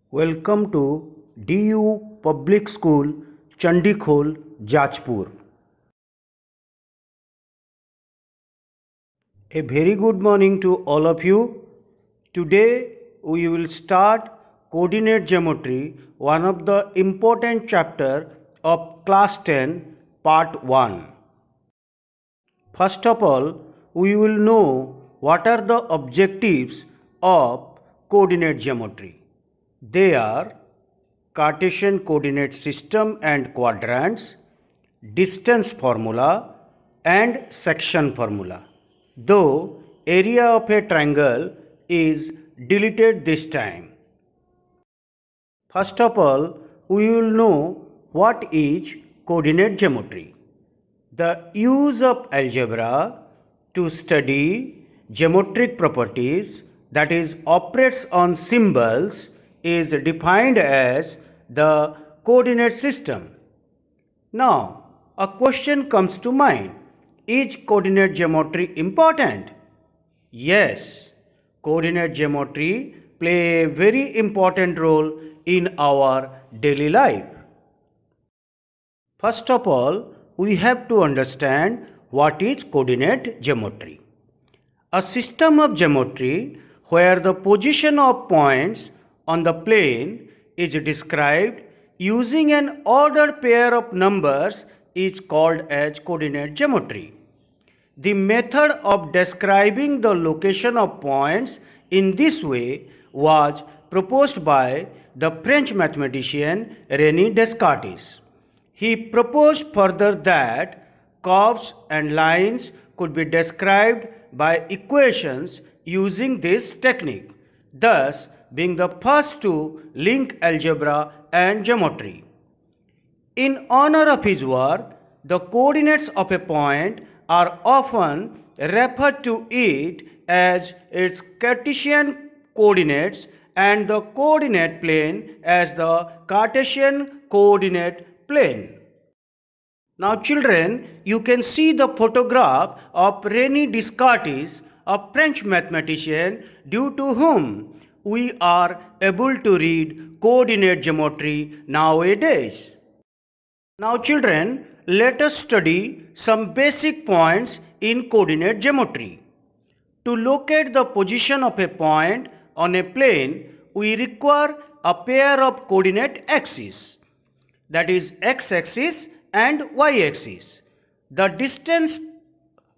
Welcome to DU Public School, Chandikhol, Jajpur. A very good morning to all of you. Today we will start coordinate geometry, one of the important chapter of class 10, part 1. First of all, we will know what are the objectives of coordinate geometry. They are Cartesian coordinate system and quadrants, distance formula and section formula. Though area of a triangle is deleted this time. First of all, we will know what is coordinate geometry. The use of algebra to study geometric properties, that is operates on symbols, is defined as the coordinate system. Now, a question comes to mind. Is coordinate geometry important? Yes, coordinate geometry play a very important role in our daily life. First of all, we have to understand what is coordinate geometry. A system of geometry where the position of points on the plane is described using an ordered pair of numbers is called as coordinate geometry. The method of describing the location of points in this way was proposed by the French mathematician René Descartes. He proposed further that curves and lines could be described by equations using this technique, thus being the first to link algebra and geometry. In honor of his work, the coordinates of a point are often referred to it as its Cartesian coordinates and the coordinate plane as the Cartesian coordinate plane. Now children, you can see the photograph of René Descartes, a French mathematician due to whom we are able to read coordinate geometry nowadays. Now children, let us study some basic points in coordinate geometry. To locate the position of a point on a plane, we require a pair of coordinate axes, that is x-axis and y-axis. The distance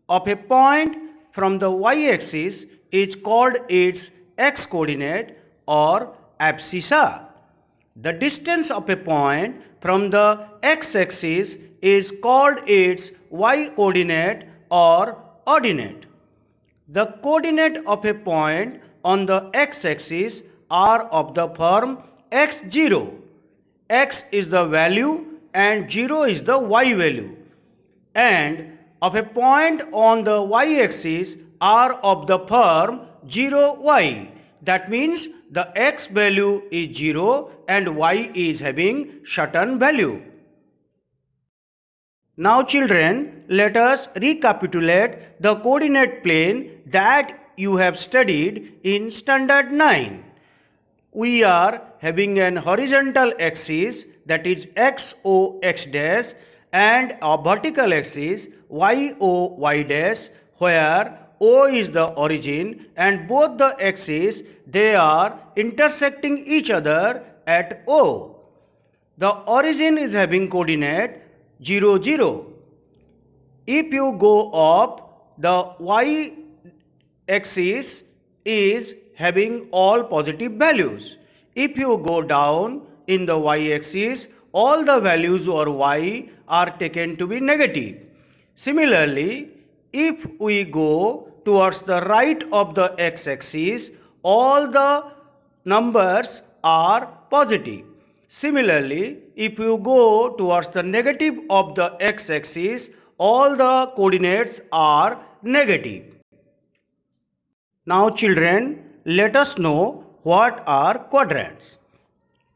of a point from the y-axis is called its x-coordinate or abscissa. The distance of a point from the x-axis is called its y-coordinate or ordinate. The coordinate of a point on the x-axis are of the form x0. X is the value and 0 is the y value. And of a point on the y-axis are of the form 0y. That means the x value is 0 and y is having certain value. Now children, let us recapitulate the coordinate plane that you have studied in standard 9. We are having an horizontal axis, that is xo x dash, and a vertical axis yo y dash, where O is the origin and both the axes they are intersecting each other at O. The origin is having coordinate 0 0. If you go up, the y axis is having all positive values. If you go down in the y axis, all the values or y are taken to be negative. Similarly, if we go towards the right of the x axis, all the numbers are positive. Similarly, if you go towards the negative of the x axis, all the coordinates are negative. Now children, let us know what are quadrants.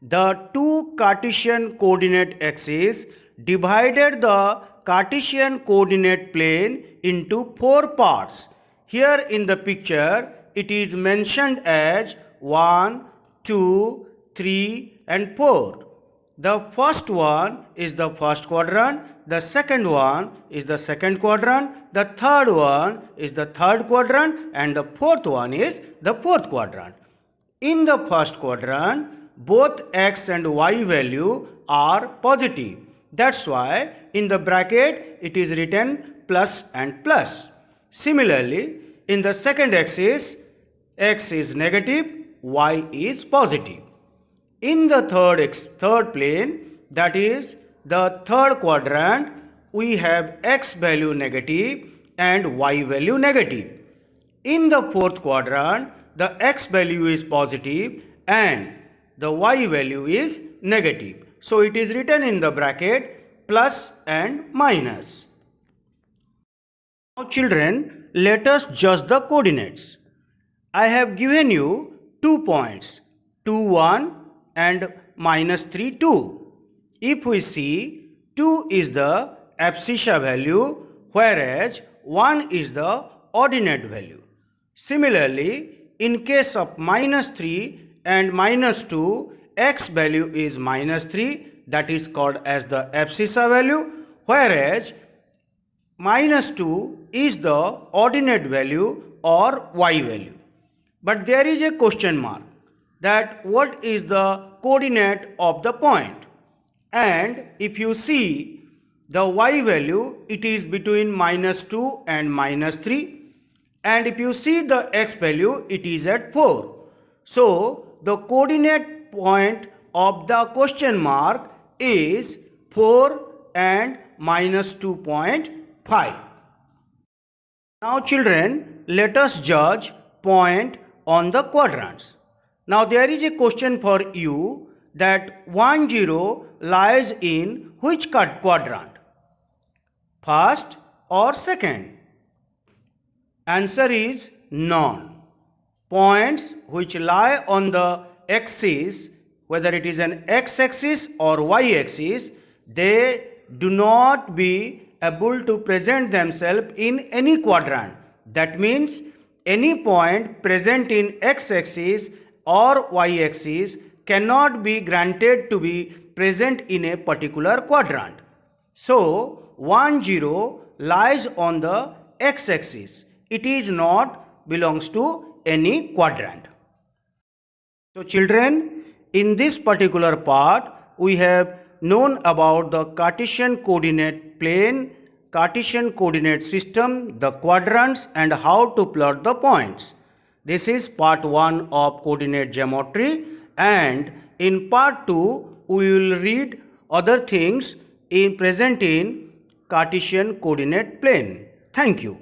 The two Cartesian coordinate axes divided the Cartesian coordinate plane into four parts. Here in the picture, it is mentioned as 1, 2, 3 and 4. The first one is the first quadrant, the second one is the second quadrant, the third one is the third quadrant, and the fourth one is the fourth quadrant. In the first quadrant, both x and y value are positive. That's why in the bracket it is written plus and plus. Similarly, in the second axis, x is negative, y is positive. In the third plane, that is the third quadrant, we have x value negative and y value negative. In the fourth quadrant, the x value is positive and the y value is negative. So it is written in the bracket plus and minus. Now children, let us judge the coordinates. I have given you 2 points, 2, 1 and minus 3, 2. If we see, 2 is the abscissa value, whereas 1 is the ordinate value. Similarly, in case of minus 3 and minus 2, x value is minus 3, that is called as the abscissa value, whereas minus 2 is the ordinate value or y value. But there is a question mark, that what is the coordinate of the point, and if you see the y value, it is between minus 2 and minus 3, and if you see the x value, it is at 4. So the coordinate point of the question mark is 4 and minus 2.5. Now children, let us judge point on the quadrants. Now there is a question for you, that 1, 0 lies in which quadrant? First or second? Answer is none. Points which lie on the axis, whether it is an x-axis or y-axis, they do not be able to present themselves in any quadrant. That means any point present in x-axis or y-axis cannot be granted to be present in a particular quadrant. So 1, 0 lies on the x-axis. It is not belongs to any quadrant. So children, in this particular part, we have known about the Cartesian coordinate plane, Cartesian coordinate system, the quadrants, and how to plot the points. This is part 1 of coordinate geometry, and in part 2 we will read other things present in Cartesian coordinate plane. Thank you.